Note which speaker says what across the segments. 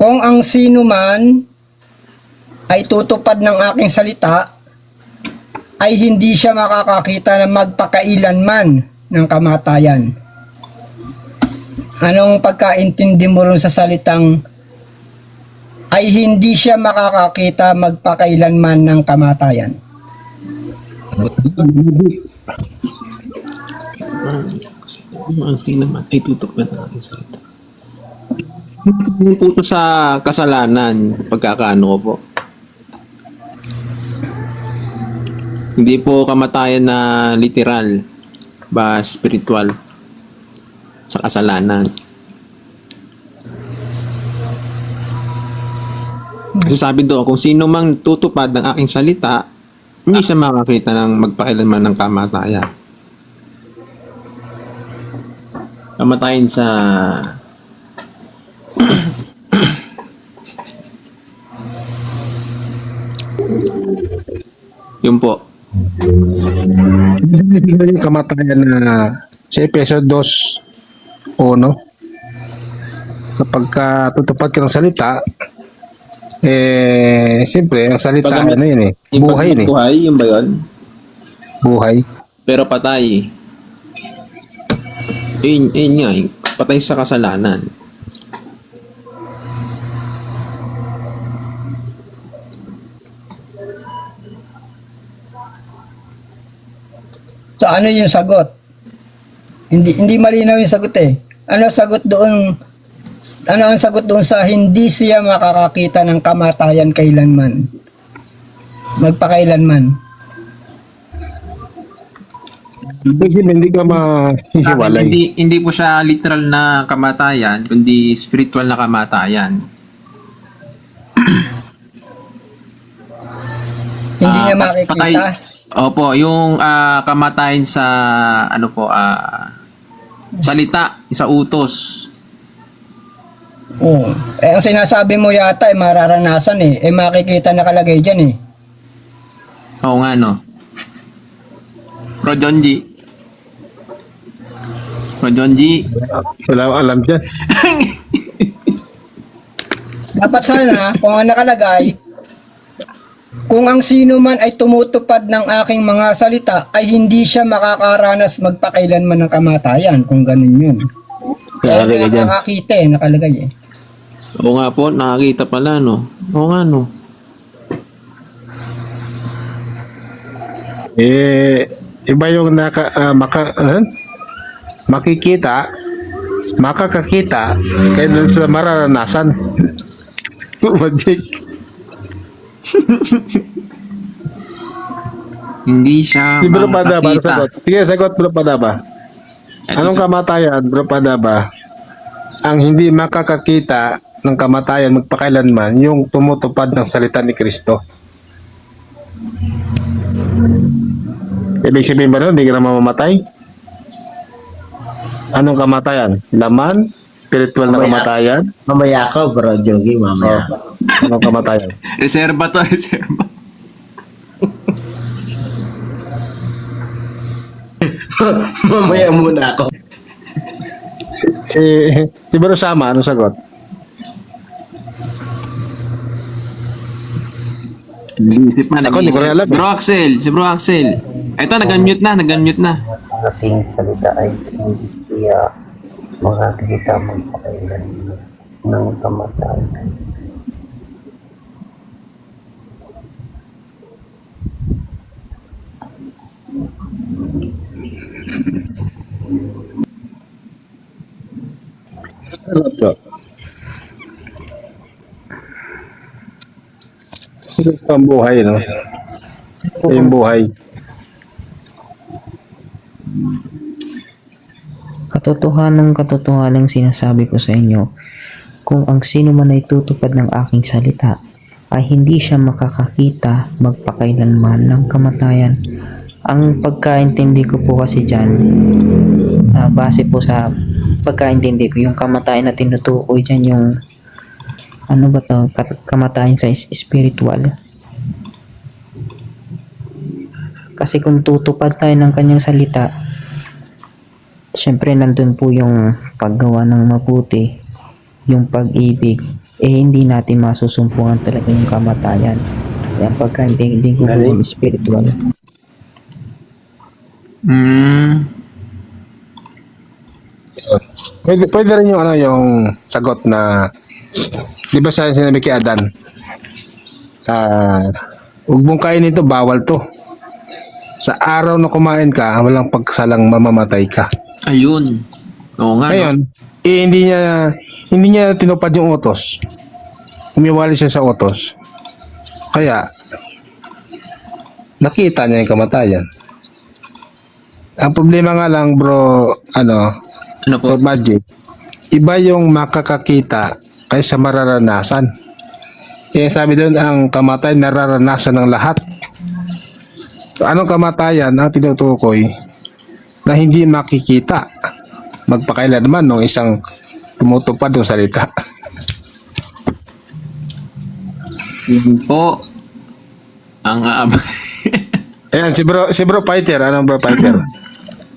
Speaker 1: Kung ang sino man ay tutupad ng aking salita, ay hindi siya makakakita ng magpakailanman ng kamatayan. Anong pagkaintindi mo rin sa salitang ay hindi siya makakakita magpakailanman ng kamatayan?
Speaker 2: Ang sino naman ay tutupad ng aking salita. Yung puto sa kasalanan, pagkakaano ko po. Hindi po kamatayan na literal, ba spiritual sa kasalanan. Kasi sabi doon, kung sino mang tutupad ng aking salita, hindi siya makakita ng magpakailanman ng kamatayan. Kamatayan sa yun po.
Speaker 3: Hindi yung kamatayan na sa Efeso 2:1, kapag tutupad ka ng salita, siyempre, ang salita
Speaker 2: Pag-
Speaker 3: ano yun
Speaker 2: Yung
Speaker 3: buhay yun
Speaker 2: buhay, yun ba yun?
Speaker 3: buhay.
Speaker 2: Pero patay. Yun nga, patay sa kasalanan.
Speaker 1: So ano yung sagot? Hindi malinaw yung sagot eh. Ano sagot doon? Ano ang sagot doon sa hindi siya makakakita ng kamatayan kailanman? Magpakailanman.
Speaker 3: Kasi hindi ka mahihiwalay.
Speaker 2: Hindi po siya literal na kamatayan, kundi spiritual na kamatayan.
Speaker 1: Hindi niya
Speaker 2: Patay.
Speaker 1: makikita.
Speaker 2: Opo, yung kamatayan sa ano po, salita, sa utos.
Speaker 1: Oo. Eh ang sinasabi mo yata mararanasan eh. Makikita nakalagay diyan eh.
Speaker 2: Oo nga no. Rojonji.
Speaker 3: Wala akong alam dyan.
Speaker 1: Dapat sana kung ang nakalagay, kung ang sino man ay tumutupad ng aking mga salita ay hindi siya makakaranas magpakailanman ng kamatayan, kung ganun yun. Kaya
Speaker 3: Nakalagay dyan.
Speaker 1: nakakita eh, nakalagay eh.
Speaker 2: Oo nga po, nakakita pala no. Oo nga no.
Speaker 3: Iba yung makikita, makakakita, kaya dun sa mararanasan. Magic.
Speaker 2: Hindi siya
Speaker 3: Si Bro Padaba,
Speaker 2: makakita.
Speaker 3: sagot. Sige, sagot Bro Padaba. Anong kamatayan, Bro Padaba? Ang hindi makakakita ng kamatayan magpakailanman, yung tumutupad ng salita ni Kristo. Ibig sabihin ba nun, hindi ka na mamamatay? Anong kamatayan? Laman? Spiritual na kamatayan?
Speaker 4: Mamaya ka, bro, Jogi, mamaya.
Speaker 3: Anong kamatayan?
Speaker 2: Reserva to, reserva.
Speaker 4: Mamaya muna ako.
Speaker 3: Si Bro Sama, anong sagot?
Speaker 2: Nag-iisip na,
Speaker 3: Ako, hindi ko rin alam eh.
Speaker 2: Bro Axel, si Bro Axel. Ito, nag-unmute na.
Speaker 5: Ating salita ay hindi siya makakita magpakailan ng kamatayan.
Speaker 3: Ito ang buhay, no? Ito yung buhay.
Speaker 6: Katotohanang sinasabi ko sa inyo, kung ang sino man ay tutupad ng aking salita, ay hindi siya makakakita magpakailanman ng kamatayan. Ang pagkaintindi ko po kasi dyan, base po sa pagkaintindi ko, yung kamatayan na tinutukoy dyan, yung ano ba to, kamatayan sa spiritual. Kasi kung tutupad tayo ng kanyang salita, syempre nandun po yung paggawa ng mabuti, yung pag-ibig, hindi natin masusumpungan talaga yung kamatayan. Kaya pagkaintindi ko po yung spiritual.
Speaker 3: Pwede rin yung yung sagot na, di ba sa sinabi kay Adan, huwag mong kainin ito, bawal to. Sa araw na kumain ka, walang pagsalang mamamatay ka.
Speaker 2: Ayun. Oo nga. No?
Speaker 3: Ngayon, hindi niya tinupad yung utos. Umiwali siya sa utos. Kaya, nakita niya yung kamatayan. Ang problema nga lang, bro,
Speaker 2: Ano po?
Speaker 3: for magic, iba yung makakakita kaysa mararanasan. Sabi doon, ang kamatayan nararanasan ng lahat. So, anong kamatayan ang tinutukoy na hindi makikita magpakailanman ng isang tumutupad ng salita?
Speaker 2: Yun po. Ang
Speaker 3: Ayan, si bro Fighter. Anong bro Fighter?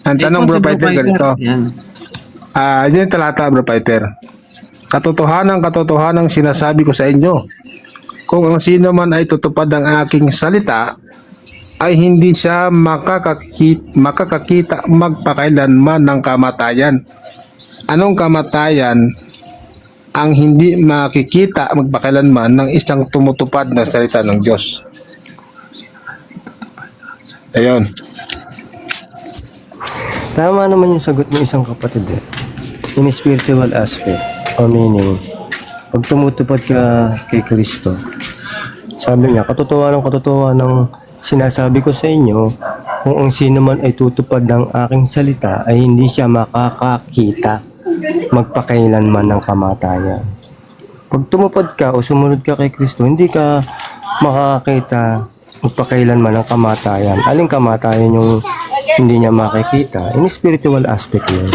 Speaker 3: Ang tanong bro Fighter ganito.
Speaker 2: Yan.
Speaker 3: Yun yung talata bro Fighter. Katotohanan sinasabi ko sa inyo. Kung ang sino man ay tutupad ng aking salita, ay hindi siya makakakita magpakailanman ng kamatayan. Anong kamatayan ang hindi makikita magpakailanman ng isang tumutupad ng salita ng Diyos? Ayun.
Speaker 7: Tama naman yung sagot ng isang kapatid eh. In spiritual aspect, o meaning, pag tumutupad ka kay Kristo, sabi niya, katotohanan ng sinasabi ko sa inyo, kung ang sino man ay tutupad ng aking salita, ay hindi siya makakakita magpakailanman ng kamatayan. Pag tumupad ka o sumunod ka kay Kristo, hindi ka makakakita magpakailanman ng kamatayan. Aling kamatayan yung hindi niya makikita? In spiritual aspect yun.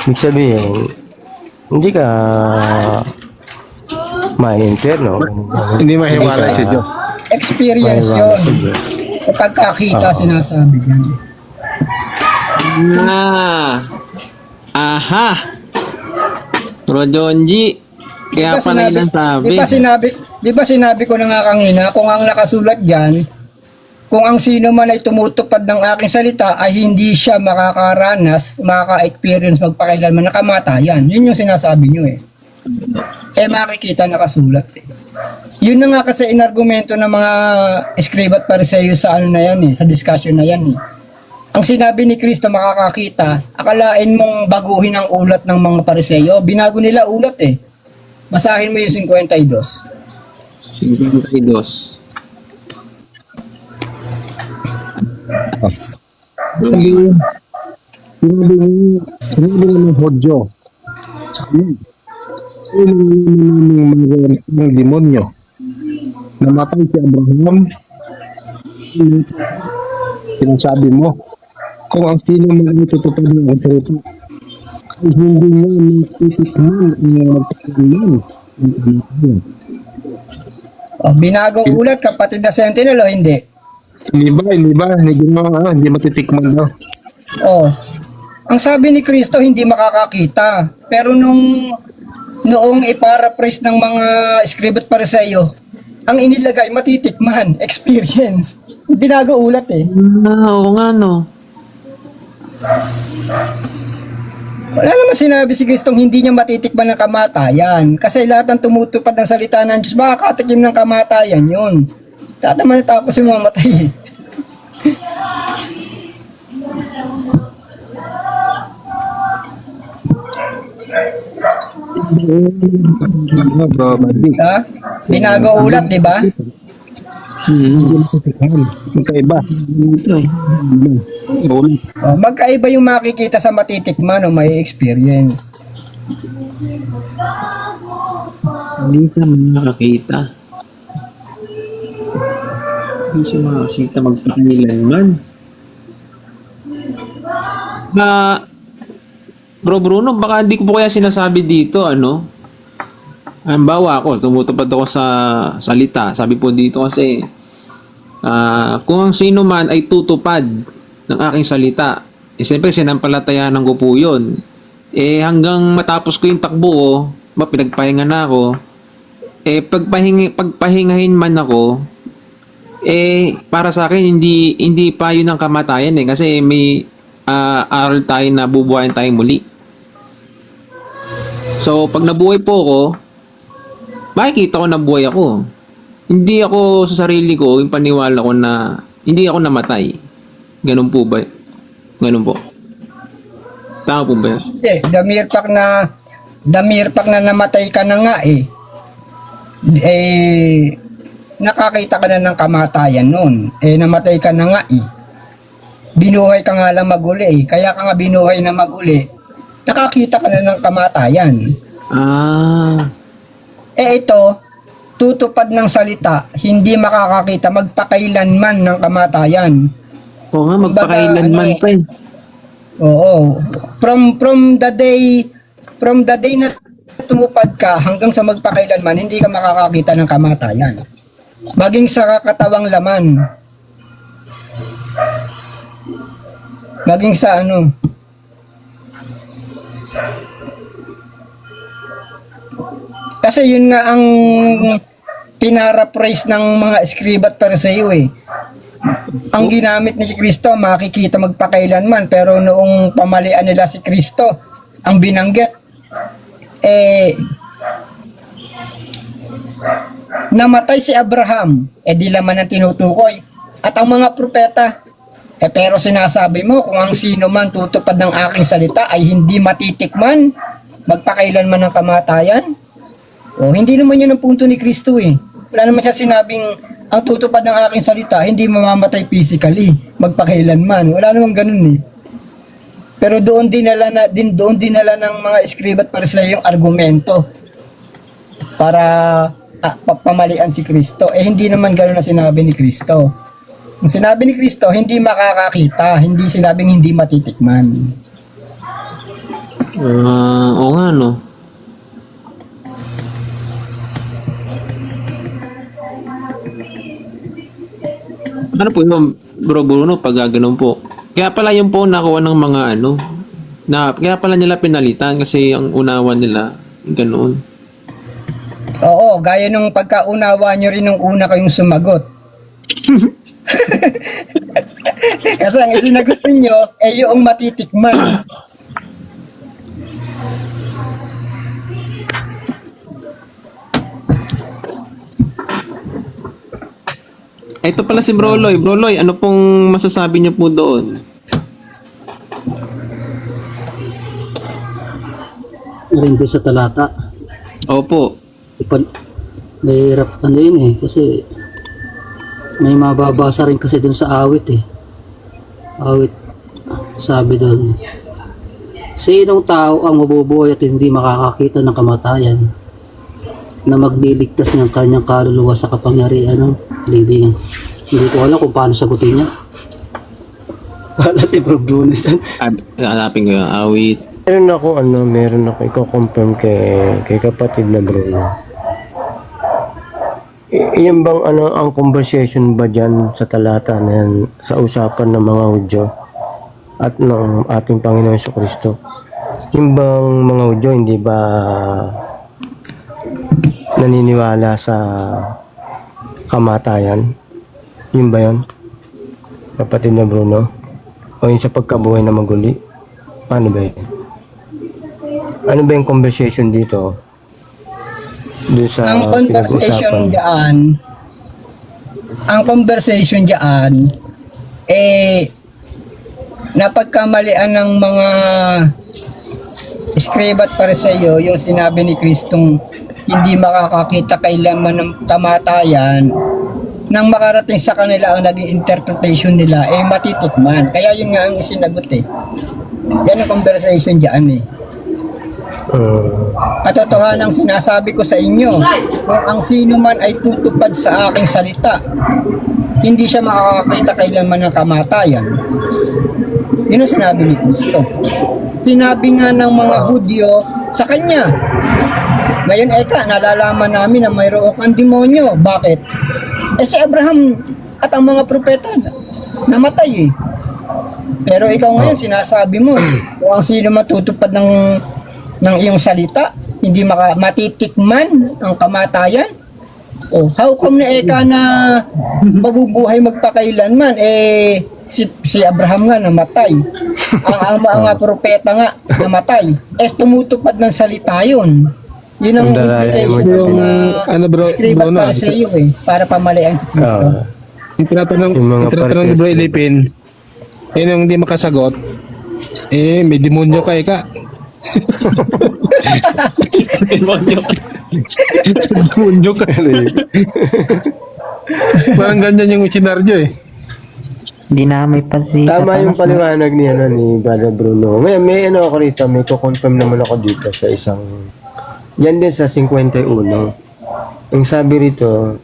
Speaker 7: Ibig sabihin, hindi ka ma-inferno.
Speaker 3: Hindi mahiwalay si Diyos.
Speaker 1: Experience
Speaker 7: Mahiwalay sa
Speaker 1: yun.
Speaker 7: Diyos.
Speaker 1: Pagkakita, sinasabi yan.
Speaker 2: Aha. Bro Jonji. Kaya pala yun ang sabi.
Speaker 1: Di ba sinabi ko na nga kanina, kung ang nakasulat dyan, kung ang sino man ay tumutupad ng aking salita ay hindi siya makakaranas, makaka-experience magpakailanman ng kamatayan. Yun yung sinasabi nyo eh. Makikita nakasulat eh. Yun na nga kasi inargumento ng mga escriba at pariseyo sa ano na yan eh, sa discussion na yan eh. Ang sinabi ni Kristo makakakita, akalain mong baguhin ang ulat ng mga pariseyo, binago nila ulat eh. Basahin mo yung 52.
Speaker 2: 52.
Speaker 3: Sinabi ng Hodyo sa kanya, ng demonyo, namatay si Abraham. Sinasabi mo, kung ang sino man ay tutupad ng ang salita, ay hindi niya natitikman ang magpakailanman.
Speaker 1: Binago ulat kapatid na Sentinel o hindi?
Speaker 3: Hindi ba? Hindi matitikman daw.
Speaker 1: Oh. Ang sabi ni Kristo hindi makakakita. Pero noong iparaphrase ng mga scribe at pariseyo, ang inilagay matitikman, experience. Binago ulat eh.
Speaker 2: Oo nga no.
Speaker 1: Wala naman sinabi si Kristong hindi niya matitikman ng kamatayan. Kasi lahat ng tumutupad ng salita ng Diyos, makakatikim ng kamatayan yun. Lahat naman tapos yung mamatay eh.
Speaker 3: Bro, madi.
Speaker 1: Ha? Binago ulat, di ba?
Speaker 3: Magkaiba. Ulit.
Speaker 1: Magkaiba yung makikita sa matitikman o may experience.
Speaker 2: Hindi siya makakita. Hindi siya makakita magpakailanman. Bro Bruno, baka hindi ko po kaya sinasabi dito, ano? Halimbawa ako, tumutupad ako sa salita. Sabi po dito kasi, kung ang sino man ay tutupad ng aking salita, siyempre sinampalatayanan ko po yun. Hanggang matapos ko yung takbo ko, pinagpahinga na ako, pagpahingahin man ako, para sa akin, hindi pa yun ang kamatayan kasi may aral tayo na bubuhayin tayo muli. So, pag nabuhay po ako, makikita ko na buhay ako. Hindi ako sa sarili ko, yung paniwala ko na hindi ako namatay. Ganun po ba? Ganun po. Tama po ba?
Speaker 1: Hindi, the mere fact na namatay ka na nga nakakita ka na ng kamatayan noon. Namatay ka na nga binuhay ka nga lang maguli kaya ka nga binuhay na maguli, nakakita ka na ng kamatayan. Ito, tutupad ng salita, hindi makakakita magpakailanman ng kamatayan.
Speaker 2: Oo nga, magpakailanman pa
Speaker 1: Oo. From the day na tumupad ka hanggang sa magpakailanman, hindi ka makakakita ng kamatayan. Maging sa katawang laman. Maging sa Kasi yun nga ang pinaraphrase ng mga escriba at pariseo Ang ginamit ni Kristo, makikita magpakailanman, pero noong pamalian nila si Kristo, ang binanggit, namatay si Abraham, di laman ang tinutukoy. At ang mga propeta, pero sinasabi mo, kung ang sino man tutupad ng aking salita ay hindi matitikman, magpakailanman ng kamatayan. Hindi naman yun ang punto ni Kristo Wala naman siya sinabing, ang tutupad ng aking salita, hindi mamamatay physically, magpakailanman. Wala namang ganun Pero doon dinala ng mga escriba at pariseo yung argumento para pamalian si Kristo. Hindi naman ganun na sinabi ni Kristo. Ang sinabi ni Kristo, hindi makakakita, hindi sinabing hindi matitikman.
Speaker 2: Oo nga, no? Ano po yung Bro Bruno pag gano'n po? Kaya pala yung po nakuha ng mga kaya pala nila pinalitan kasi ang unawa nila ganoon.
Speaker 1: Oo, gaya nung pagkaunawa nyo rin nung una kayong sumagot. Kasi ang isinagot ninyo yung matitikman.
Speaker 2: Ito pala si Bro Loy. Bro Loy, ano pong masasabi niyo po doon?
Speaker 5: Rin ko sa talata.
Speaker 2: Opo.
Speaker 5: Mahirap yun kasi may mababasa rin kasi dun sa awit Awit, sabi dun, sinong tao ang mabubuhay at hindi makakakita ng kamatayan na magliligtas ng kanyang kaluluwa sa kapangyarihan ng libingan. Hindi ko alam kung paano sagutin niya. Wala si Bro Bruno dyan.
Speaker 2: Hanapin ko yung awit.
Speaker 7: Meron ako i-confirm kay kapatid na Bruno. Yan bang ang conversation ba dyan sa talata na yan, sa usapan ng mga Hudyo at ng ating Panginoon Jesucristo? Yung bang mga Hudyo hindi ba naniniwala sa kamatayan? Yun ba yun? Kapatid na Bruno? O yun sa pagkabuhay na maguli? Paano ba yun? Ano ba yung conversation dito? Doon sa
Speaker 1: Ang conversation diyan napagkamalian ng mga escriba at pariseo yung sinabi ni Kristong hindi makakakita kailanman ng kamatayan. Nang makarating sa kanila ang naging interpretation nila matitikman. Kaya yun nga ang isinagot yan ang conversation diyan Katotohanan ang sinasabi ko sa inyo, kung ang sino man ay tutupad sa aking salita, hindi siya makakakita kailanman ng kamatayan. Yun ang sinabi ni Kristo. Sinabi nga ng mga Hudyo sa kanya. Ngayon nalalaman namin na mayroon kang demonyo. Bakit? Si Abraham at ang mga propeta namatay Pero ikaw ngayon, sinasabi mo, kung ang sino matutupad ng iyong salita, hindi matitikman ang kamatayan. Oh, how come na eka na mabubuhay magpakailanman? Si Abraham nga namatay. Ang mga propeta nga namatay. Tumutupad ng salita yun. Yun ang
Speaker 7: Ang dalayan mo
Speaker 1: implication
Speaker 3: yung,
Speaker 1: ng
Speaker 3: bro,
Speaker 1: scribat
Speaker 3: Bruno,
Speaker 1: para sa iyo para pamalayan si Kristo.
Speaker 3: yung tinatanong,
Speaker 7: Yung mga
Speaker 3: yung tinatanong ni Bro
Speaker 7: Pharisees.
Speaker 3: Ilipin, yun yung hindi makasagot, may demonyo ka, eka. Demonyo ka. Parang ganyan yung senaryo eh.
Speaker 6: Hindi na may pansi
Speaker 7: Tama yung
Speaker 6: Satanas, no?
Speaker 7: paliwanag ni Brother Bruno. Ngayon, may ako rito, may kukonfirm naman ako dito sa isang, yan din sa 51. Yung sabi rito,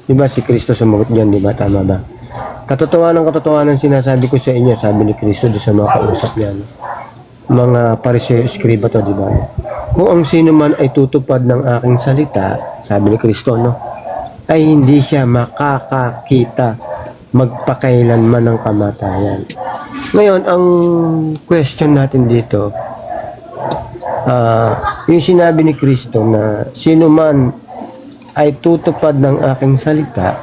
Speaker 7: di ba si Kristo sumagot dyan, di ba? Tama ba? Katotohanan sinasabi ko sa inyo, sabi ni Kristo doon sa mga kausap niya. Mga pariseo, eskriba to, di ba? Kung ang sino man ay tutupad ng aking salita, sabi ni Kristo, no? Ay hindi siya makakakita magpakailanman ng kamatayan. Ngayon, ang question natin dito, yung sinabi ni Kristo na sino man ay tutupad ng aking salita,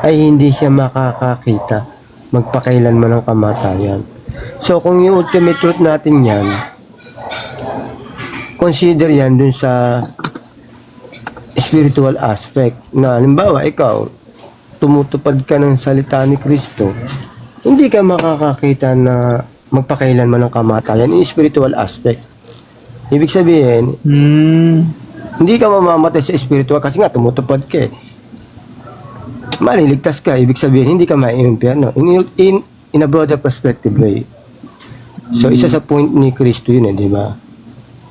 Speaker 7: ay hindi siya makakakita magpakailanman ng kamatayan. So, kung yung ultimate truth natin yan, consider yan dun sa spiritual aspect na, halimbawa, ikaw, tumutupad ka ng salita ni Kristo, hindi ka makakakita na magpakailanman ng kamatayan in spiritual aspect. Ibig sabihin, hindi ka mamamatay sa spiritual kasi nga tumutupad ka eh. Maliligtas ka, ibig sabihin hindi ka mai-impyerno in a broader perspective way. So isa sa point ni Kristo yun eh, di ba?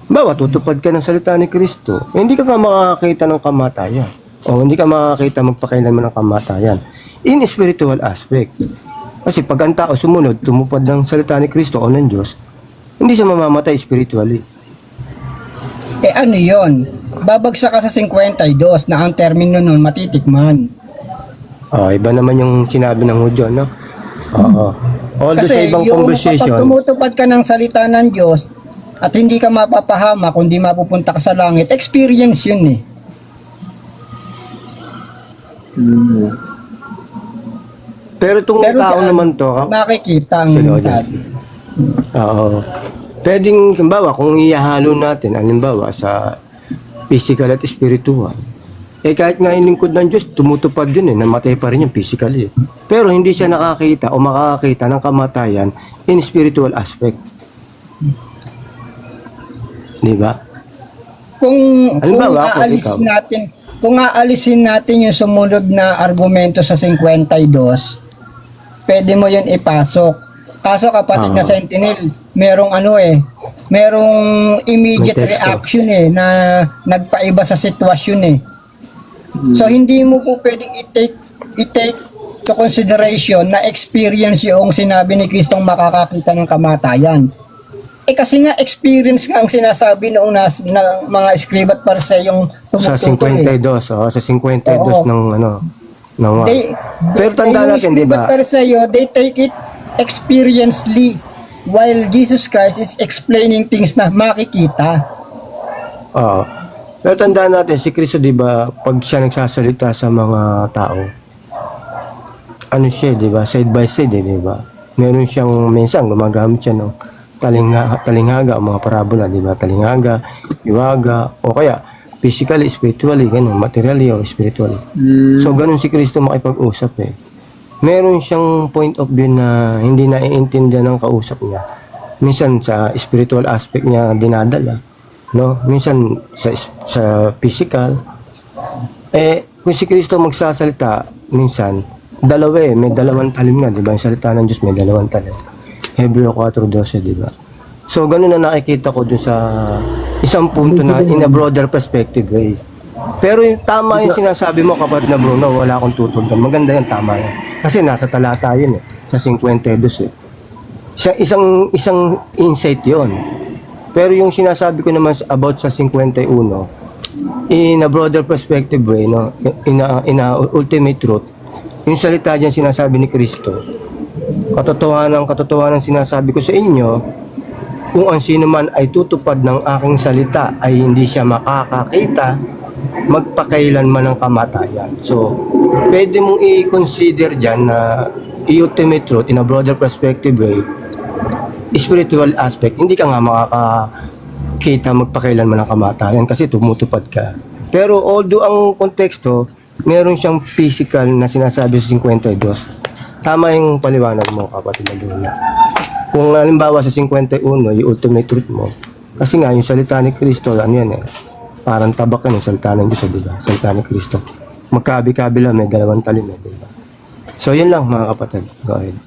Speaker 7: Bawa tutupad ka ng salita ni Kristo, hindi ka makakakita ng kamatayan o hindi ka makakakita magpakailanman ng kamatayan in spiritual aspect. Kasi pag ang tao sumunod, tumupad ng salita ni Kristo o ng Diyos, hindi siya mamamatay spiritually.
Speaker 1: Ano yun? Babagsak ka sa 52 na ang termino nun matitikman.
Speaker 7: Iba naman yung sinabi ng Hudyo, no? Oo. Although sa ibang
Speaker 1: yung
Speaker 7: conversation,
Speaker 1: kapag tumutupad ka ng salita ng Diyos at hindi ka mapapahama kundi mapupunta ka sa langit, experience yun eh.
Speaker 7: pero itong tao
Speaker 1: diyan,
Speaker 7: naman to,
Speaker 1: nakikita ang
Speaker 7: Sige, Oden.
Speaker 1: sabi.
Speaker 7: oo. Pwedeng, halimbawa, kung ihahalo natin, halimbawa, sa physical at spiritual, kahit nga yung lingkod ng Diyos, tumutupad yun eh, namatay pa rin yung physically. Pero hindi siya nakakita o makakakita ng kamatayan in spiritual aspect. Di ba? Halimbawa,
Speaker 1: Kung aalisin natin yung sumunod na argumento sa 52, pwede mo yun ipasok. Kaso kapatid na Sentinel, merong merong immediate
Speaker 7: May teksto.
Speaker 1: reaction na nagpaiba sa sitwasyon eh. So hindi mo po pwedeng i-take to consideration na experience yung sinabi ni Kristong makakakita ng kamatayan. Kasi nga experience nga ang sinasabi noong ng mga scribe at parse yung
Speaker 7: sa
Speaker 1: tumututol
Speaker 7: 52, sa 52
Speaker 1: Oo.
Speaker 7: ng pero tanda natin, di ba?
Speaker 1: They take it experientially while Jesus Christ is explaining things na makikita.
Speaker 7: Oo. Pero tandaan natin, si Kristo, di ba, pag siya nagsasalita sa mga tao, ano siya, di ba, side by side, di ba? Meron siyang minsan, gumagamit siya ng talinghaga, o mga parabola, di ba? Talinghaga, iwaga, o kaya, physically, spiritually, ganun, materially, o spiritually. So, ganun si Kristo makipag-usap eh. Meron siyang point of view na hindi naiintindihan ng kausap niya. Minsan, sa spiritual aspect niya dinadala. No, minsan sa physical kung si Kristo magsasalita minsan may dalawang talim nga, di ba? Yung salita ng Diyos may dalawang talim. Hebreo 4:12, di ba? So ganun na nakikita ko dun sa isang punto na in a broader perspective way. Pero yung tama yung sinasabi mo, kapatid na Bruno, wala akong tutuldan. Maganda yan, tama yan. Kasi nasa talata yun sa 52 isang insight yon. Pero yung sinasabi ko naman about sa 51, in a broader perspective way, no, in a ultimate truth, yung salita dyan sinasabi ni Kristo, Katotohanan sinasabi ko sa inyo, kung ang sino man ay tutupad ng aking salita ay hindi siya makakakita, magpakailanman ng kamatayan. So, pwede mong i-consider dyan na i-ultimate truth in a broader perspective way, spiritual aspect, hindi ka nga makakakita magpakailanman ng kamatayan kasi tumutupad ka. Pero although ang konteksto, meron siyang physical na sinasabi sa 52, tama yung paliwanag mo, kapatid na Luna. Kung halimbawa sa 51, yung ultimate truth mo, kasi nga yung salita ni Kristo, ano yan eh, parang tabak yan yung salita ng Diyos, diba? Salita ni Kristo. Magkabi-kabila, may dalawang talim eh, diba? So yun lang mga kapatid, go ahead.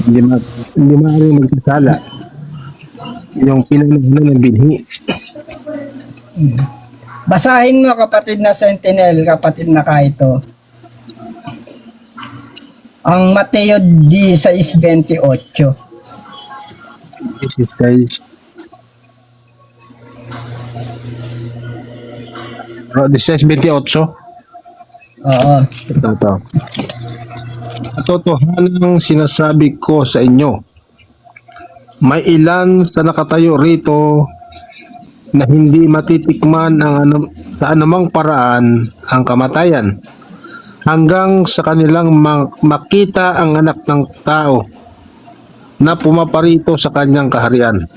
Speaker 3: Hindi maaaring magsasala yung pinanahon ng binhi.
Speaker 1: Basahin mo kapatid na Sentinel, kapatid na Kaito. Ang Mateo 16:28.
Speaker 3: This is guys. 16:28.
Speaker 1: Oo.
Speaker 3: Ito. Katotohanan sinasabi ko sa inyo, may ilan sa nakatayo rito na hindi matitikman sa anumang paraan ang kamatayan hanggang sa kanilang makita ang anak ng tao na pumaparito sa kanyang kaharian.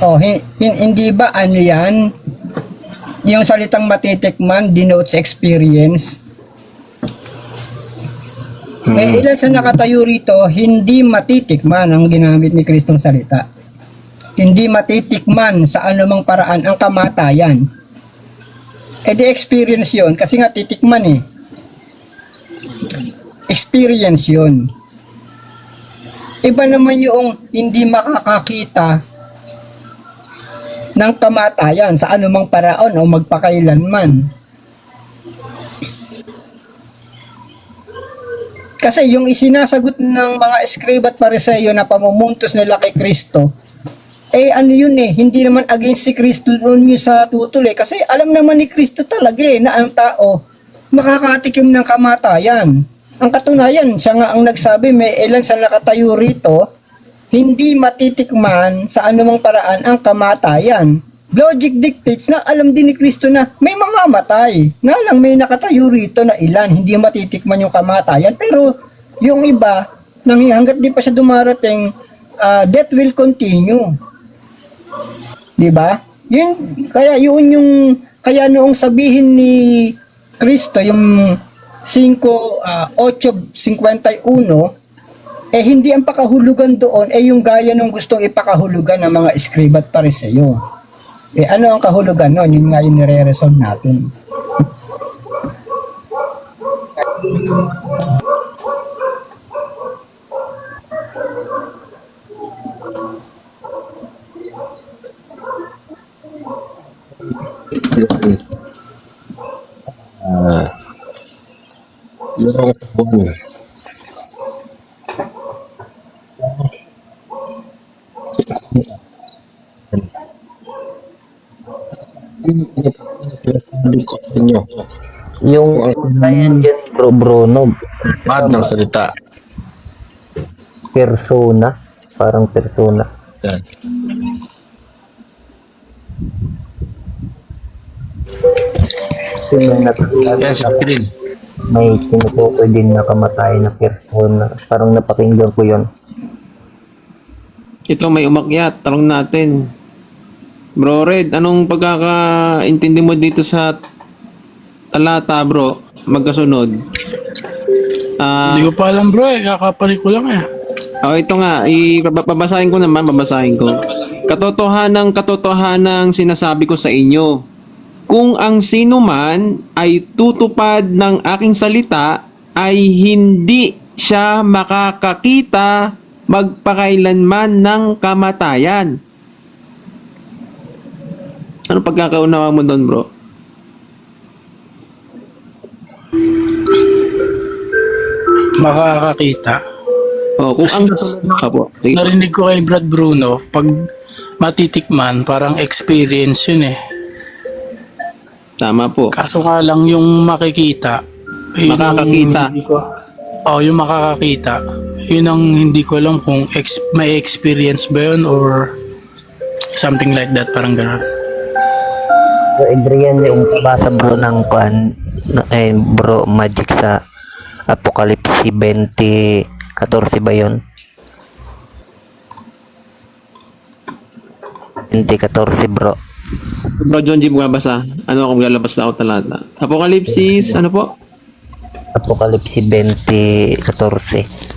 Speaker 1: Oh, hindi ba ano yan? Yung salitang matitikman denotes experience. Eh, ilan sa nakatayo rito, hindi matitikman ang ginamit ni Kristong salita. Hindi matitikman sa anumang paraan ang kamatayan. Eh di experience yun, kasi nga titikman eh. Experience yun. Iba naman yung hindi makakakita ng kamatayan sa anumang paraan o magpakailanman. Kasi yung isinasagot ng mga Escriba at Pariseyo na pamumuntos nila kay Kristo, eh ano yun eh, hindi naman against si Kristo noon yung sa tutol eh. Kasi alam naman ni Kristo talaga eh, na ang tao makakatikim ng kamatayan. Ang katunayan, siya nga ang nagsabi, may ilan sa nakatayo rito, hindi matitikman sa anumang paraan ang kamatayan. Logic dictates na alam din ni Kristo na may mamamatay. Nga lang may nakatayo rito na ilan, hindi matitikman yung kamatayan. Pero yung iba, hanggat di pa siya dumarating, death will continue. Diba? Kaya noong sabihin ni Kristo, yung 8:51, eh hindi ang pakahulugan doon, eh yung gaya ng gustong ipakahulugan ng mga Escriba at Pariseyo. Eh ano ang kahulugan nun? Yun nga yung nire-resolve natin.
Speaker 3: Yung buwan.
Speaker 8: Yung kaya yan bro Bruno,
Speaker 3: Bad ng salita.
Speaker 8: persona, parang persona.
Speaker 3: Yan.
Speaker 8: Kasi
Speaker 3: Yan si Kirin.
Speaker 8: may tinutukoy din na kamatay na persona. Parang napakinggan ko yun.
Speaker 2: Ito may umakyat, tanong natin. Bro Red, anong pagkakaintindi mo dito sa talata bro? Magkasunod.
Speaker 9: Hindi ko pa alam bro eh, kakapari ko lang eh.
Speaker 2: Ito nga, babasahin ko. Katotohanang sinasabi ko sa inyo. Kung ang sino man ay tutupad ng aking salita, ay hindi siya makakakita magpakailanman ng kamatayan. Ano pagkakaunawa mo doon, bro?
Speaker 9: Makakakita.
Speaker 2: Oh, kung ang... Apo, sige.
Speaker 9: Narinig ko kay Brad Bruno, pag matitikman, parang experience yun eh.
Speaker 2: Tama po.
Speaker 9: Kaso nga lang yung makikita. Yun
Speaker 2: Makakakita.
Speaker 9: Yung makakakita. Yun ang hindi ko alam kung may experience ba yun or something like that, parang gano'n.
Speaker 8: So, Adrian, yung basa bro ng bro, magic sa Apocalypse 20:14 ba yun? 20:14 bro.
Speaker 2: Bro John G, basa. Ano kung lalabas na ako talata? Apocalypse, ano po?
Speaker 8: Apocalypse 20:14.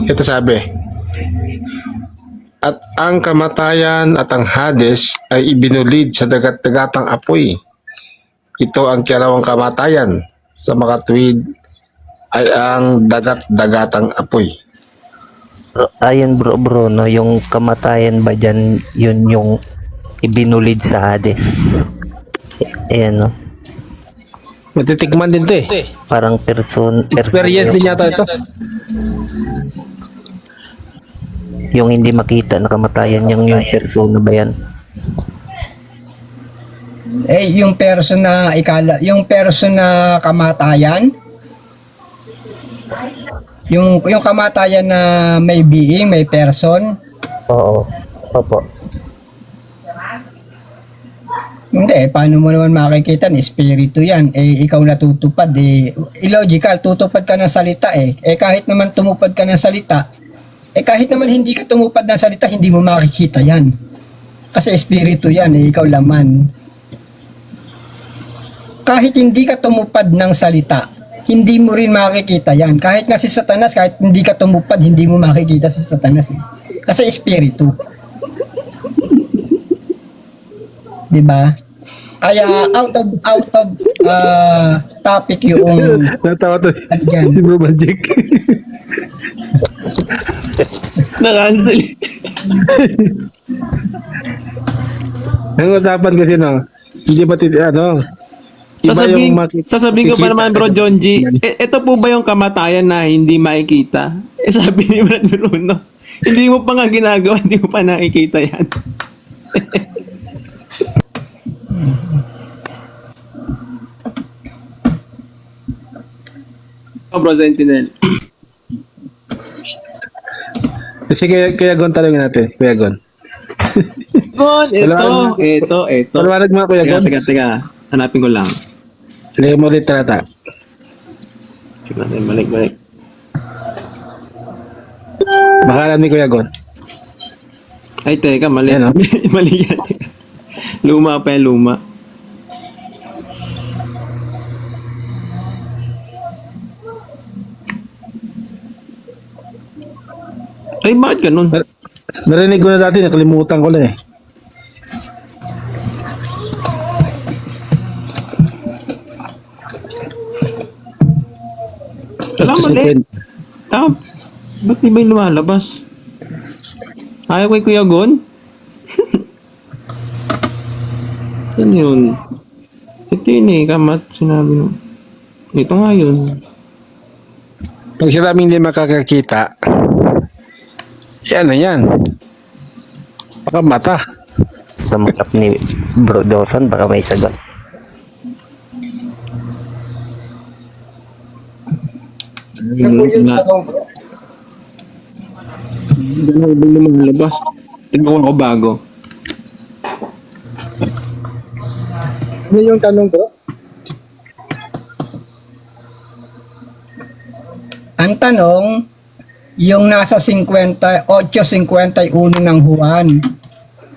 Speaker 3: Ito sabi, at ang kamatayan at ang Hades ay ibinulid sa dagat-dagatang apoy. Ito ang kialawang kamatayan. Sa makatuwid ay ang dagat-dagatang apoy.
Speaker 8: Ayan bro, no, yung kamatayan ba dyan, yun yung ibinulid sa Hades. Ayan, no.
Speaker 3: Matitikman din to eh.
Speaker 8: Parang
Speaker 3: Experience din yata ito.
Speaker 8: yung hindi makita na kamatayan, yung persona ba yan?
Speaker 1: Yung person na kamatayan, yung kamatayan na may being, may person.
Speaker 8: Oo. Opo.
Speaker 1: Hindi, paano mo naman makikita? Espiritu yan. Ikaw natutupad. Illogical, tutupad ka ng salita . Kahit naman tumupad ka ng salita, kahit naman hindi ka tumupad ng salita, hindi mo makikita yan. Kasi espiritu yan, ikaw laman. Kahit hindi ka tumupad ng salita, hindi mo rin makikita yan. Kahit nga si Satanas, kahit hindi ka tumupad, hindi mo makikita si Satanas . Kasi espiritu. Diba? Kaya out of topic yung
Speaker 3: Natawa to
Speaker 1: yan.
Speaker 3: si Bro Magic.
Speaker 2: Na-cancel.
Speaker 3: Ang usapan kasi no, hindi ba
Speaker 2: Sasabihin ko pa naman, Bro John G, ito po ba yung kamatayan na hindi makikita? Sabi ni Brad Bruno, hindi mo pa nga ginagawa, hindi mo pa nakikita yan. Bro Sentinel.
Speaker 3: Kasi kaya Gon talungin natin, Kuya Gon.
Speaker 2: Gon, ito.
Speaker 3: Paliwanag mo Kuya Gon.
Speaker 2: Teka. Hanapin ko lang.
Speaker 3: Lagay mo ulit talata.
Speaker 2: Balik.
Speaker 3: Baka alam ni Kuya Gon.
Speaker 2: Ay, teka, mali.
Speaker 3: Yan, oh.
Speaker 2: Mali yan. Luma pa yan, luma. Ay, bakit ganun?
Speaker 3: Narinig ko na dati, nakalimutan ko lang eh.
Speaker 2: Wala, mali. Tama. Ba't di ba yung lumalabas? Ayaw kay Kuya Gon? Saan yun? Ito yun kamat. Sinabi mo. Ito nga yun.
Speaker 3: Pag sinabing hindi makakakita, yan na yan. Baka mata.
Speaker 8: Sa makap ni Bro Dawson, baka may sagot.
Speaker 2: Ganun ba lumalabas? Tignan ko bago.
Speaker 3: Ano yung tanong ko?
Speaker 1: Ang tanong, yung nasa 58:51 ng Juan,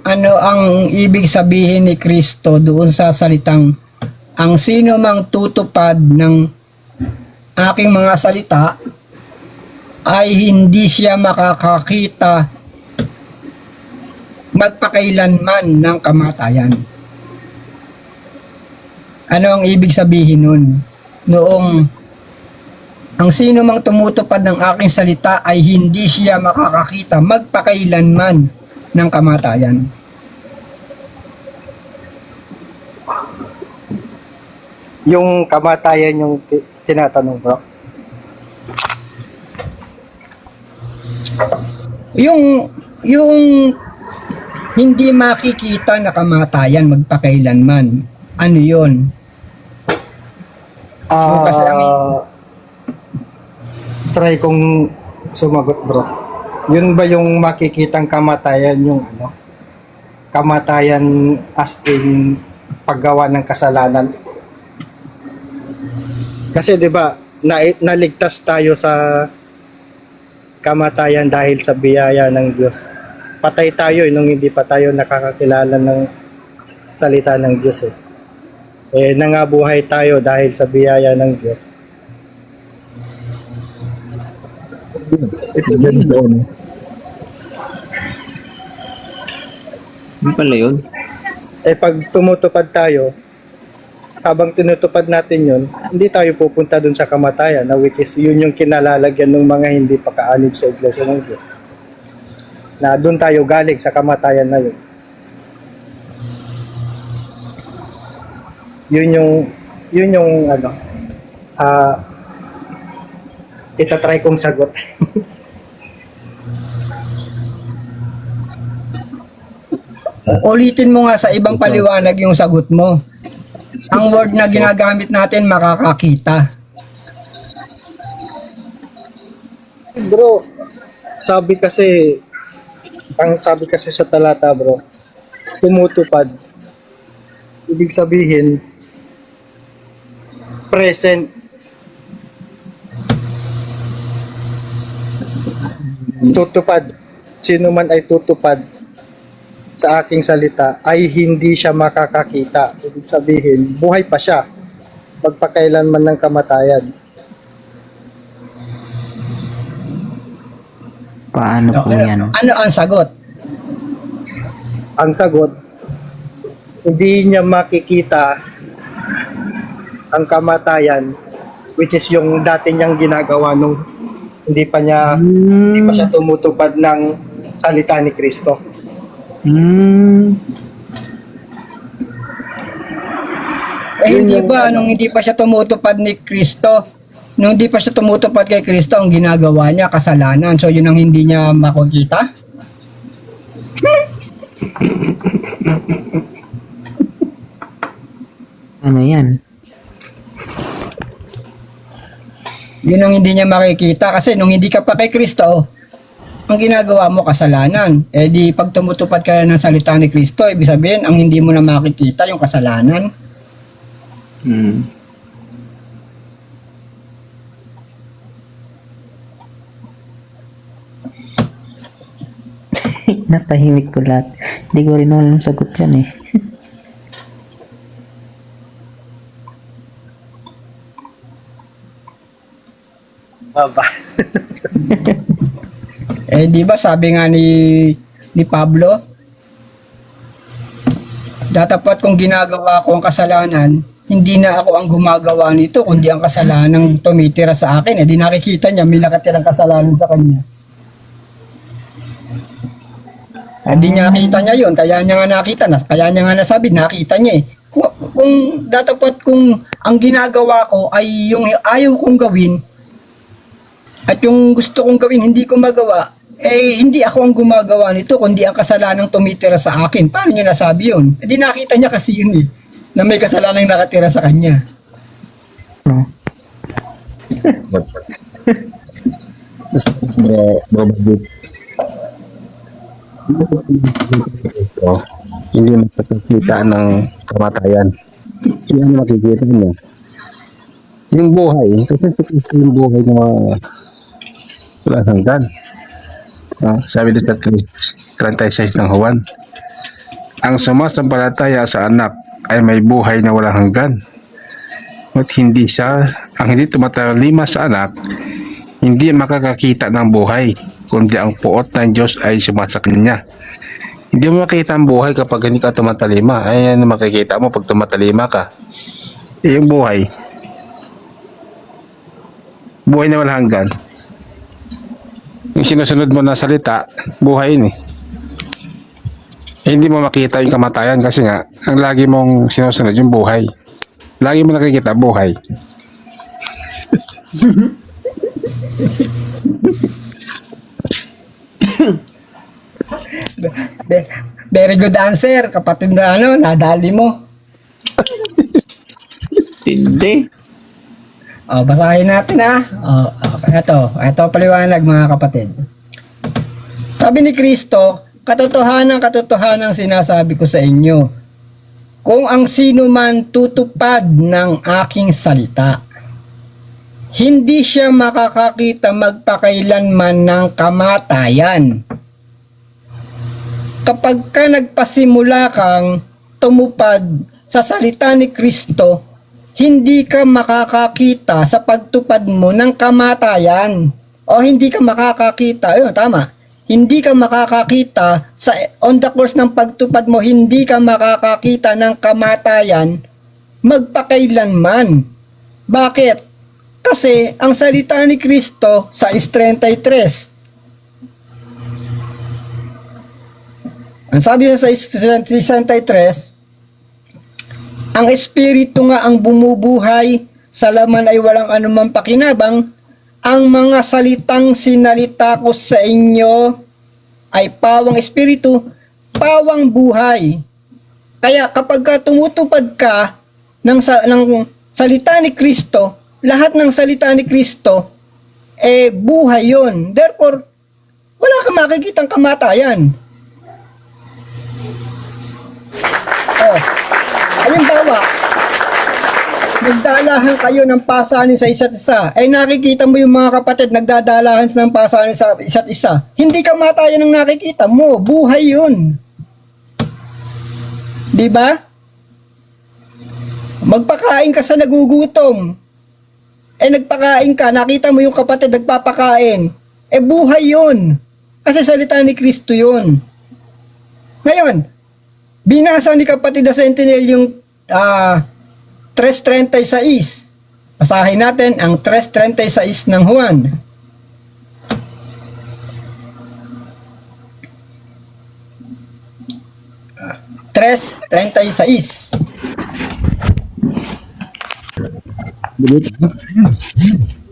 Speaker 1: ano ang ibig sabihin ni Kristo doon sa salitang, ang sino mang tutupad ng aking mga salita ay hindi siya makakakita magpakailanman ng kamatayan. Ano ang ibig sabihin nun? Noong Ang sino mang tumutupad ng aking salita ay hindi siya makakakita magpakailanman ng kamatayan.
Speaker 10: Yung kamatayan yung tinatanong bro.
Speaker 1: Yung hindi makikita na kamatayan magpakailanman. Ano yun? Yung kasi
Speaker 10: Try kong sumagot bro. Yun ba yung makikitang kamatayan yung ano? Kamatayan as in paggawa ng kasalanan? Kasi 'di ba naligtas tayo sa kamatayan dahil sa biyaya ng Diyos. Patay tayo nung hindi pa tayo nakakakilala ng salita ng Diyos eh. Nangabuhay tayo dahil sa biyaya ng Diyos.
Speaker 2: Ano pala yun?
Speaker 10: Pag tumutupad tayo, habang tinutupad natin yun, hindi tayo pupunta dun sa kamatayan, na which is yun yung kinalalagyan ng mga hindi pa kaalib sa Iglesia ng Diyos. Na dun tayo galing sa kamatayan na yun. Yun yung ano, itatry kong sagot.
Speaker 1: Ulitin mo nga sa ibang paliwanag yung sagot mo. Ang word na ginagamit natin, makakakita.
Speaker 10: Bro, sabi kasi sa talata bro, tumutupad. Ibig sabihin, present. Tutupad. Sino man ay tutupad sa aking salita ay hindi siya makakakita. Ibig sabihin, buhay pa siya magpakailanman ng kamatayan.
Speaker 6: Paano po yan?
Speaker 1: Ano ang sagot?
Speaker 10: Ang sagot, hindi niya makikita ang kamatayan, which is yung dati niyang ginagawa nung hindi pa siya tumutupad ng salita ni Kristo.
Speaker 1: Hindi ba nung hindi pa siya tumutupad ni Kristo, nung hindi pa siya tumutupad kay Kristo, ang ginagawa niya kasalanan. So yun ang hindi niya makikita?
Speaker 6: Ano yan?
Speaker 1: Yun ang hindi niya makikita kasi nung hindi ka pa kay Kristo, ang ginagawa mo kasalanan. Di pag tumutupad ka na ng salita ni Kristo, ibig sabihin ang hindi mo na makikita yung kasalanan.
Speaker 6: Natahimik ko lahat. Hindi ko rin alam sagot yan eh.
Speaker 10: Baba.
Speaker 1: Di ba sabi nga ni Pablo, datapat kung ginagawa ko ang kasalanan, hindi na ako ang gumagawa nito, kundi ang kasalanan tumitira sa akin. Di nakikita niya, may nakatirang kasalanan sa kanya. Hindi niya nakita niya yun, kaya niya nga nakita, kaya niya nga nasabi, nakita niya eh. Kung datapat kung ang ginagawa ko ay yung ayaw kong gawin, at yung gusto kong gawin, hindi ko magawa, hindi ako ang gumagawa nito, kundi ang kasalanang tumitira sa akin. Paano niya nasabi yun? Hindi nakita niya kasi yun eh, na may kasalanang nakatira sa kanya.
Speaker 3: Hindi makakakita ng kamatayan. Yan ang makikita niya. Yung buhay, kasi yung buhay na wala hanggan. Sabi dito sa 36 ng Juan, ang sumasampalataya sa anak ay may buhay na walang hanggan. At ang hindi tumatalima sa anak, hindi makakakita ng buhay, kundi ang puot ng Diyos ay sumasa kanya. Hindi mo makita ang buhay kapag hindi ka tumatalima. Ayan ang makikita mo pag tumatalima ka. Yung buhay buhay na walang hanggan. Yung sinusunod mo na salita, buhay yun eh. Hindi mo makita yung kamatayan kasi nga, ang lagi mong sinusunod yung buhay. Lagi mo nakikita buhay.
Speaker 1: Very good answer, kapatid na nadali mo.
Speaker 2: Hindi.
Speaker 1: Basahin natin ito paliwanag mga kapatid. Sabi ni Kristo, katotohanan sinasabi ko sa inyo, kung ang sino man tutupad ng aking salita, hindi siya makakakita magpakailanman ng kamatayan. Kapag ka nagpasimula kang tumupad sa salita ni Kristo, hindi ka makakakita sa pagtupad mo ng kamatayan. O hindi ka makakakita, ayun, tama. Hindi ka makakakita sa on the course ng pagtupad mo, hindi ka makakakita ng kamatayan magpakailanman. Bakit? Kasi ang salita ni Kristo sa 33. Ang sabi sa 63, ang espiritu nga ang bumubuhay, sa laman ay walang anumang pakinabang. Ang mga salitang sinalita ko sa inyo ay pawang espiritu, pawang buhay. Kaya kapag ka tumutupad ka ng salita ni Kristo, lahat ng salita ni Kristo, buhay yon. Therefore, wala kang makikitang kamatayan. Halimbawa, nagdalahan kayo ng pasanin sa isa't isa, nakikita mo yung mga kapatid nagdadalahan ng pasanin sa isa't isa. Hindi kamatayan ang nakikita mo, buhay yun. Di ba? Magpakain ka sa nagugutom. Nagpakain ka, nakita mo yung kapatid nagpapakain. Buhay yun. Kasi salita ni Kristo yun. Ngayon, binasa ni kapatid na Sentinel yung 3:36. Basahin natin ang 3:36 ng Juan. Tres 36.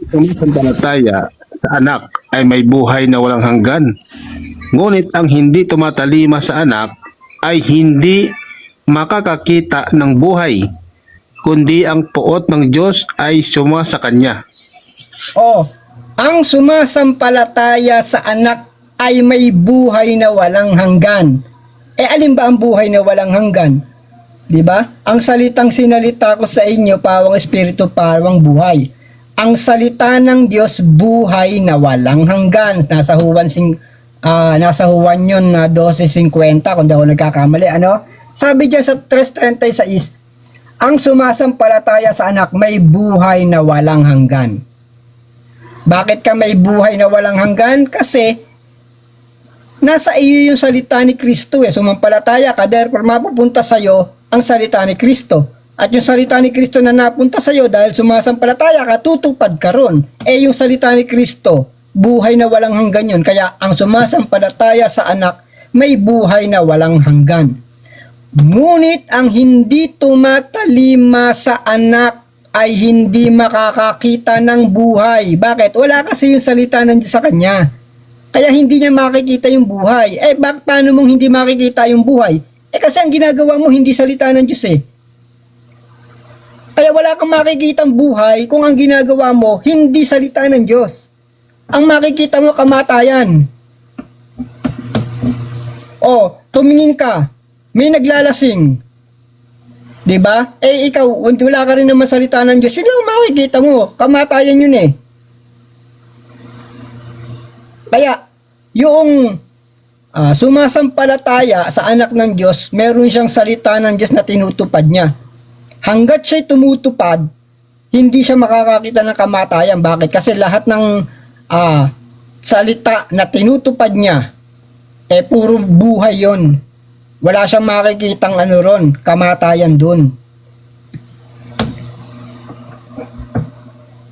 Speaker 3: Kung pananampalataya sa anak ay may buhay na walang hanggan. Ngunit ang hindi tumatalima sa anak ay hindi makakakita ng buhay, kundi ang puot ng Diyos ay suma sa kanya.
Speaker 1: Ang sumasampalataya sa anak ay may buhay na walang hanggan. Alin ba ang buhay na walang hanggan? Di ba? Ang salitang sinalita ko sa inyo, pawang espiritu, pawang buhay. Ang salita ng Diyos, buhay na walang hanggan. Nasa Juan yun na 12:50 kung di ako nagkakamali. Sabi dyan sa 3:36, ang sumasampalataya sa anak may buhay na walang hanggan. Bakit ka may buhay na walang hanggan? Kasi nasa iyo yung salita ni Kristo. Sumampalataya ka, therefore mapupunta sa iyo ang salita ni Kristo. At yung salita ni Kristo na napunta sa iyo dahil sumasampalataya ka, tutupad ka ron. Yung salita ni Kristo, buhay na walang hanggan yun. Kaya ang sumasampalataya sa anak may buhay na walang hanggan. Ngunit ang hindi tumatalima sa anak ay hindi makakakita ng buhay. Bakit? Wala kasi yung salita ng Diyos sa kanya. Kaya hindi niya makikita yung buhay. Paano mong hindi makikita yung buhay? Kasi ang ginagawa mo hindi salita ng Diyos Kaya wala kang makikitang buhay kung ang ginagawa mo hindi salita ng Diyos. Ang makikita mo kamatayan. Tumingin ka. May naglalasing. 'Di ba? Ikaw, wala ka rin naman salita ng Diyos. Yun lang makikita mo. Kamatayan yun Kaya, yung sumasampalataya sa anak ng Diyos, meron siyang salita ng Diyos na tinutupad niya. Hanggat siya'y tumutupad, hindi siya makakakita ng kamatayan. Bakit? Kasi lahat ng salita na tinutupad niya, puro buhay yon. Wala siyang makikitang kamatayan dun.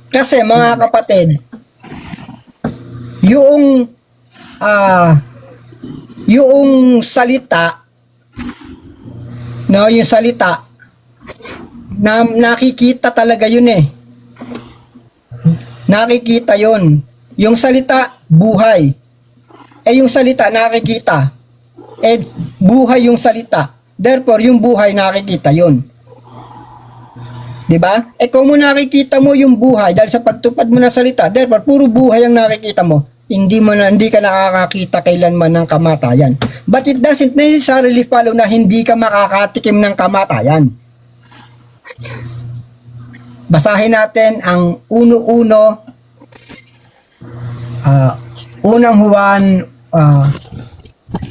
Speaker 1: Kasi mga kapatid, yung yung salita, no, yung salita na nakikita talaga yun eh. Nakikita yun. Yung salita, buhay. Yung salita, nakikita. Buhay yung salita. Therefore, yung buhay, nakikita yun. Diba? Kung mo nakikita mo yung buhay dahil sa pagtupad mo ng salita, therefore, puro buhay ang nakikita mo. Hindi ka nakakakita kailanman ng kamatayan. But it doesn't necessarily follow na hindi ka makakatikim ng kamatayan. Basahin natin ang unang Juan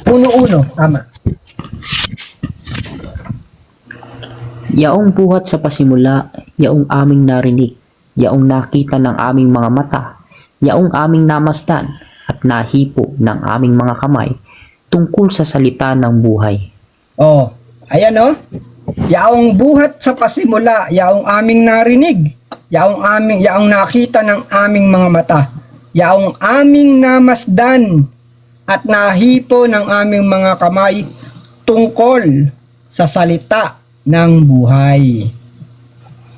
Speaker 1: 1:1, tama.
Speaker 6: Yaong buhat sa pasimula, yaong aming narinig, yaong nakita ng aming mga mata, yaong aming namasdan at nahipo ng aming mga kamay tungkol sa salita ng buhay.
Speaker 1: Oh, ayan oh. Yaong buhat sa pasimula, yaong aming narinig, yaong nakita ng aming mga mata, yaong aming namasdan at nahipo ng aming mga kamay tungkol sa salita ng buhay.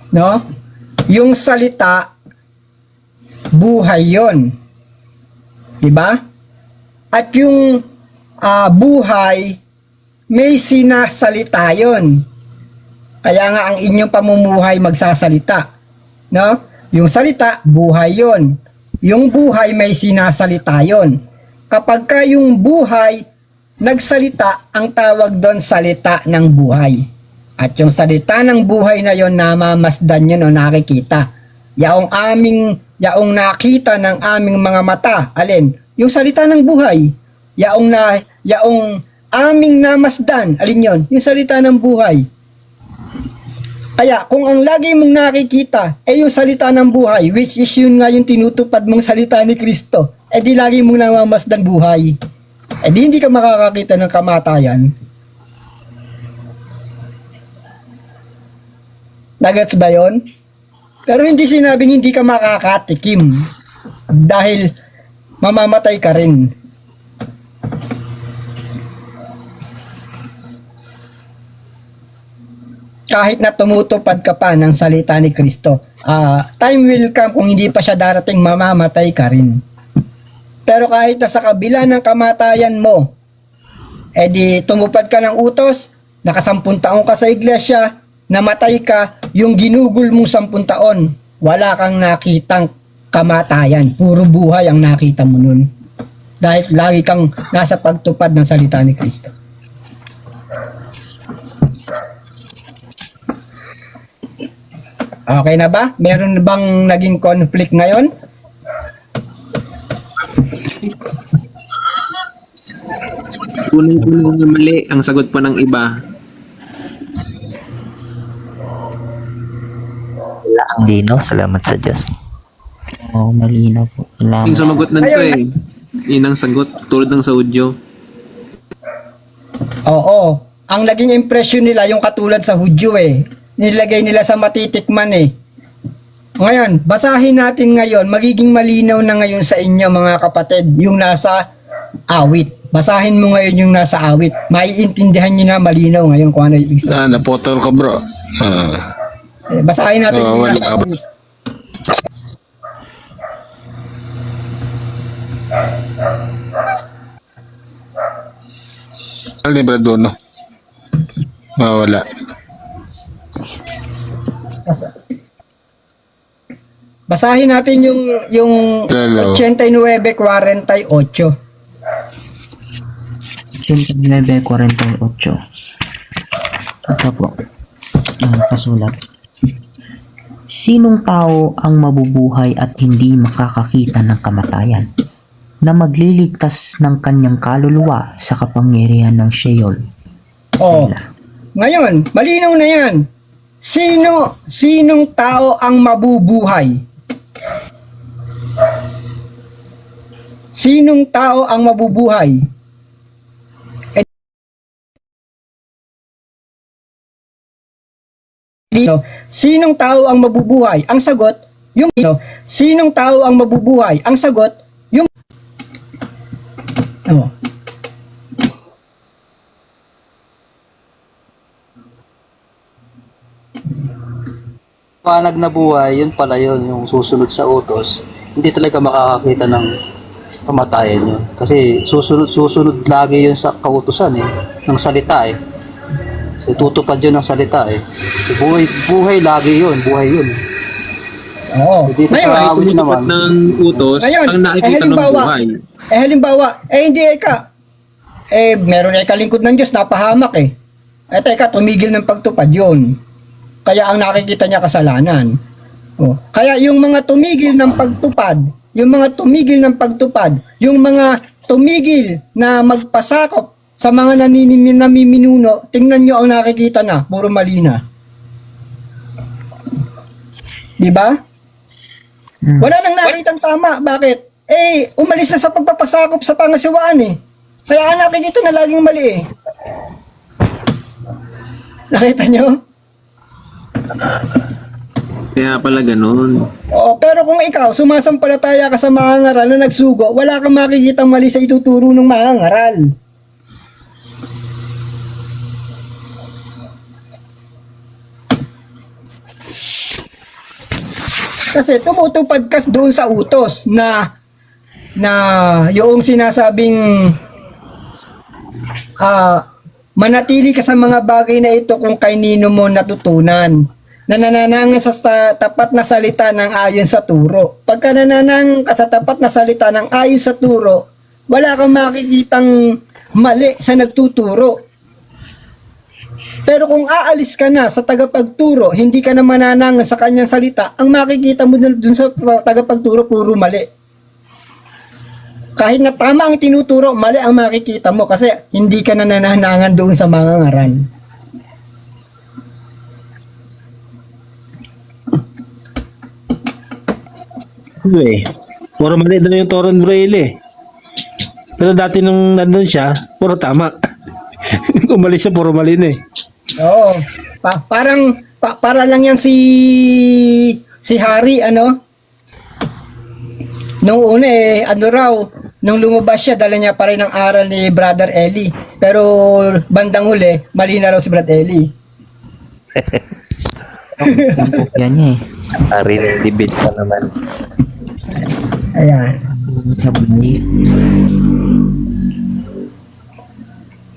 Speaker 1: No? Yung salita, buhay yon. Diba? At yung buhay, may sinasalita yon. Kaya nga ang inyong pamumuhay magsasalita. No? Yung salita, buhay yon. Yung buhay, may sinasalita yon. Kapag ka yung buhay nagsalita, ang tawag doon salita ng buhay. At yung salita ng buhay na yon, namamasdan yun o nakikita. Yaong nakita ng aming mga mata, alin? Yung salita ng buhay. Yaong aming namasdan, alin yon? Yung salita ng buhay. Kaya kung ang lagi mong nakikita ay yung salita ng buhay, which is yun nga yung tinutupad mong salita ni Kristo, di lagi mong namamasdan buhay. Di hindi ka makakakita ng kamatayan. Nagets ba yun? Pero hindi sinabing hindi ka makakatikim dahil mamamatay ka rin. Kahit na tumutupad ka pa ng salita ni Kristo, time will come kung hindi pa siya darating, mamamatay ka rin. Pero kahit na sa kabila ng kamatayan mo, di tumupad ka ng utos, nakasampung taon ka sa iglesia, namatay ka, yung ginugol mong 10 taon, wala kang nakitang kamatayan. Puro buhay ang nakita mo nun. Dahil lagi kang nasa pagtupad ng salita ni Kristo. Okay na ba? Meron bang naging conflict ngayon?
Speaker 2: Kunin na mali ang sagot pa ng iba.
Speaker 8: Dino, salamat sa Diyos.
Speaker 6: Oo, malinaw po.
Speaker 2: Yung sumagot na ito eh. Yun ang sagot, tulad ng sa audio.
Speaker 1: Oo. Ang naging impression nila, yung katulad sa Hudyo eh. Nilagay nila sa matitikman eh. Ngayon, basahin natin ngayon, magiging malinaw na ngayon sa inyo mga kapatid, yung nasa awit. Basahin mo ngayon yung nasa awit. Maiintindihan nyo na malinaw ngayon kung ano yung ibig sabihin.
Speaker 3: Napotol ka bro.
Speaker 1: Basahin natin yung
Speaker 3: wala
Speaker 1: nasa
Speaker 3: ka.
Speaker 1: awit.
Speaker 3: Libre doon, no? Wala.
Speaker 1: Basahin natin yung
Speaker 3: Hello.
Speaker 1: 89:48.
Speaker 6: 89:48. Ito po. Ang kasulat. Sinong tao ang mabubuhay at hindi makakakita ng kamatayan, na magliligtas ng kanyang kaluluwa sa kapangyarihan ng Sheol?
Speaker 1: Oh. Ngayon, malinaw na yan. Sinong tao ang mabubuhay? Sinong tao ang mabubuhay? Sinong tao ang mabubuhay? Ang sagot, Yung sinong tao ang mabubuhay? Ang sagot, yung
Speaker 5: Panag na buhay, yun pala yun, yung susunod sa utos, hindi talaga makakakita ng kamatayan yun. Kasi susunod lagi yun sa kautusan ng salita Kasi tutupad yun ng salita Buhay lagi yun, buhay yun.
Speaker 1: Oo.
Speaker 5: Dito
Speaker 1: Ngayon,
Speaker 5: sa awit
Speaker 2: Tumutupad
Speaker 5: naman,
Speaker 2: ng utos,
Speaker 1: Ngayon,
Speaker 2: ang nakikita ng buhay.
Speaker 1: halimbawa, hindi meron kalingkod ng Diyos, napahamak teka, tumigil ng pagtupad yun. Kaya ang nakikita niya kasalanan. Kaya yung mga tumigil ng pagtupad, yung mga tumigil na magpasakop sa mga namiminuno, tingnan nyo ang nakikita na, puro mali na. Di ba? Wala nang nakitang tama. Bakit? Umalis na sa pagpapasakop sa pangasiwaan Kaya ang nakikita na laging mali Nakita nyo?
Speaker 2: Kaya pala ganun.
Speaker 1: Oo, pero kung ikaw, sumasampalataya ka sa mga ngaral na nagsugo, wala kang makikitang mali sa ituturo ng mga ngaral. Kasi tumutupad ka doon sa utos na yung sinasabing manatili ka sa mga bagay na ito kung kanino mo natutunan. Nanananang sa tapat na salita ng ayon sa turo. Pagka nananang ka sa tapat na salita ng ayon sa turo, wala kang makikitang mali sa nagtuturo. Pero kung aalis ka na sa tagapagturo, hindi ka na mananangan sa kanyang salita, ang makikita mo dun sa tagapagturo, puro mali. Kahit na tama ang tinuturo, mali ang makikita mo kasi hindi ka na nananangan doon sa mga ngaral.
Speaker 3: Puro mali daw yung Toron Braille Pero dati nung nandun siya, puro tama. Umalis siya, puro mali na
Speaker 1: Oo. Para lang yan si Harry, Nung una nung lumabas siya, dala niya pa rin ang aral ni Brother Eli. Pero bandang huli, mali na raw si Brother Eli.
Speaker 6: Yan niya
Speaker 8: Ari ng debate pa naman.
Speaker 1: Ayan.
Speaker 6: Sa buhay.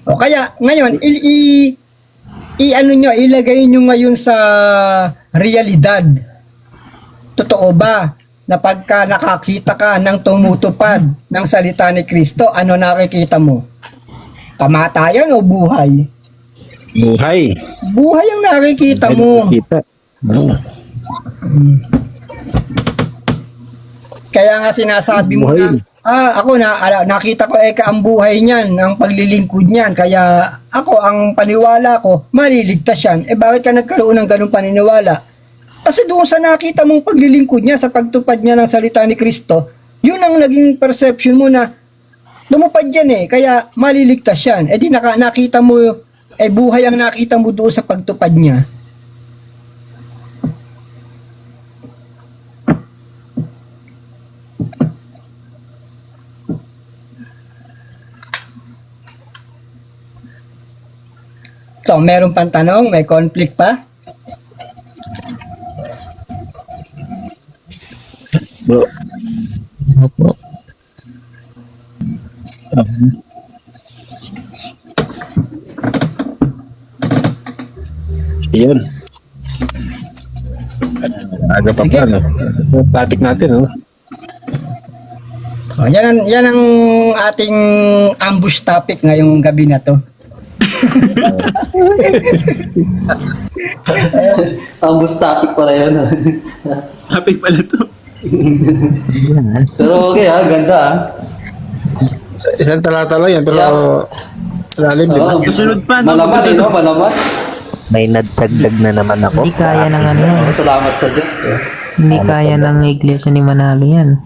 Speaker 1: O kaya, ngayon, ilagay nyo ngayon sa realidad. Totoo ba na pagka nakakita ka ng tumutupad ng salita ni Kristo, ano nakikita mo? Kamatayan o buhay?
Speaker 3: Buhay.
Speaker 1: Buhay ang nakikita mo. Kaya nga sinasabi mo na, ako nakita ko ang buhay niyan, ang paglilingkod niyan. Kaya ako, ang paniwala ko, maliligtas yan. Bakit ka nagkaroon ng ganung paniniwala? Kasi doon sa nakita mong paglilingkod niya, sa pagtupad niya ng salita ni Kristo, yun ang naging perception mo na lumupad yan kaya maliligtas yan. Di nakita mo, buhay ang nakita mo doon sa pagtupad niya. So, meron pang tanong? May conflict pa?
Speaker 3: Bro.
Speaker 6: Opo.
Speaker 3: Yun. Aga pa
Speaker 1: Sige.
Speaker 3: pa, Topic natin,
Speaker 1: Yan ang ating ambush topic ngayong gabi na to.
Speaker 5: ang topic pala yun.
Speaker 2: Happy pala to.
Speaker 5: Pero okay ganda
Speaker 3: Isang talata lang yan, pero lalim din.
Speaker 2: Susunod pa.
Speaker 5: Malaman malaman.
Speaker 8: May nagdagdag na naman ako.
Speaker 6: Hindi kaya ng
Speaker 5: Salamat sa Diyos.
Speaker 6: Hindi kaya ng iglesia ni Manalo yan.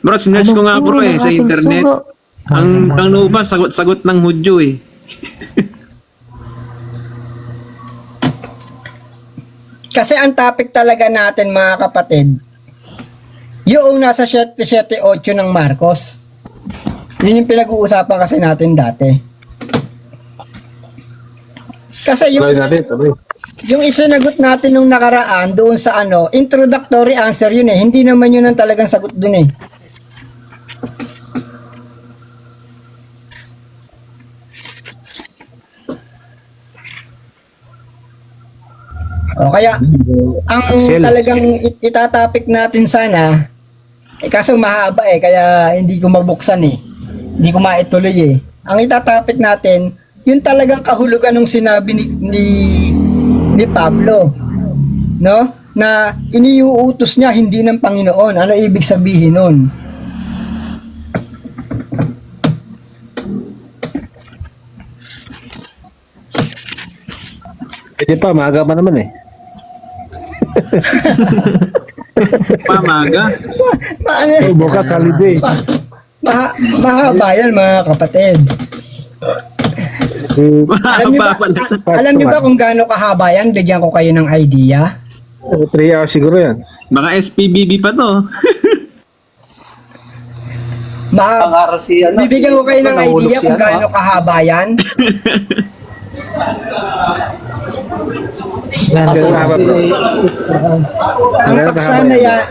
Speaker 2: Bro, sinerge ko nga bro sa internet. Ang nuba, sagot ng Hudyo
Speaker 1: Kasi ang topic talaga natin mga kapatid, yung nasa 778 ng Marcos. Yun yung pinag-uusapan kasi natin dati. Kasi
Speaker 3: Tuloy natin, tuloy.
Speaker 1: yung isinagot natin nung nakaraan doon sa introductory answer yun eh. Hindi naman yun ang talagang sagot doon eh. O kaya, ang
Speaker 3: Excel.
Speaker 1: talagang itatopic natin sana, kaso mahaba eh, kaya hindi ko mabuksan eh. Hindi ko maituloy eh. Ang itatopic natin, yung talagang kahulugan ng sinabi ni Pablo, no? Na iniuutos niya hindi ng Panginoon. Ano ibig sabihin nun?
Speaker 3: Pwede pa, maaga pa naman eh.
Speaker 2: Pamaga.
Speaker 1: Paano?
Speaker 3: Oh, bukas holiday.
Speaker 1: Mahaba yan mga kapatid. Alam niyo ba kung gaano kahaba yan? Bigyan ko kayo ng idea.
Speaker 3: 3 hours siguro yan.
Speaker 2: Baka SPBB pa to.
Speaker 5: Pangaral si
Speaker 1: Bibigyan ko kayo ng idea kung gaano kahaba yan.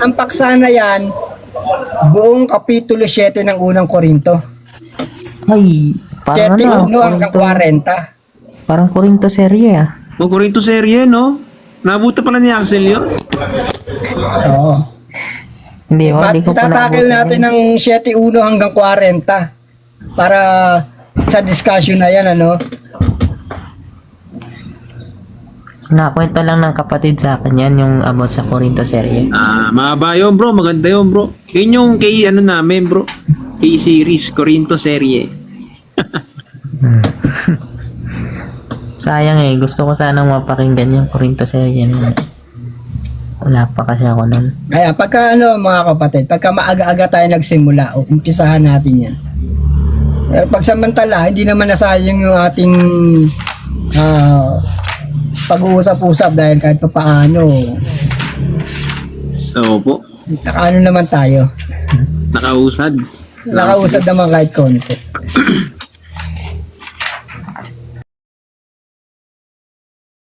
Speaker 1: Ang paksa na yan, buong kapitulo 7 ng unang Korinto.
Speaker 6: Ay, parang
Speaker 1: 7:1 hanggang 40.
Speaker 6: Parang Korinto serye ah.
Speaker 2: O, Korinto serye, no? Nabuta pala ni Axel yun.
Speaker 1: Oo.
Speaker 6: Hindi ko pa
Speaker 1: Tatakil
Speaker 6: naabutan
Speaker 1: natin
Speaker 6: yun.
Speaker 1: ng 7:1 hanggang 40 para sa discussion na yan, ano?
Speaker 6: Nakwento lang ng kapatid sa akin yan, yung about sa Korinto serye.
Speaker 2: Mahaba yun, bro. Maganda yun, bro. Yun yung kay namin, bro. Kay series, Korinto serye.
Speaker 6: Sayang eh, gusto ko sanang mapakinggan yung Korinto serye na. Wala pa kasi ako nun.
Speaker 1: Kaya pagka mga kapatid, pagka maaga-aga tayo nagsimula, umpisahan natin yan. Pero pag samantala, hindi naman nasayang yung ating pag-uusap-usap dahil kahit pa paano,
Speaker 2: Oo po.
Speaker 1: nakaano naman tayo.
Speaker 2: Nakausad.
Speaker 1: Nakausap naman kahit konti.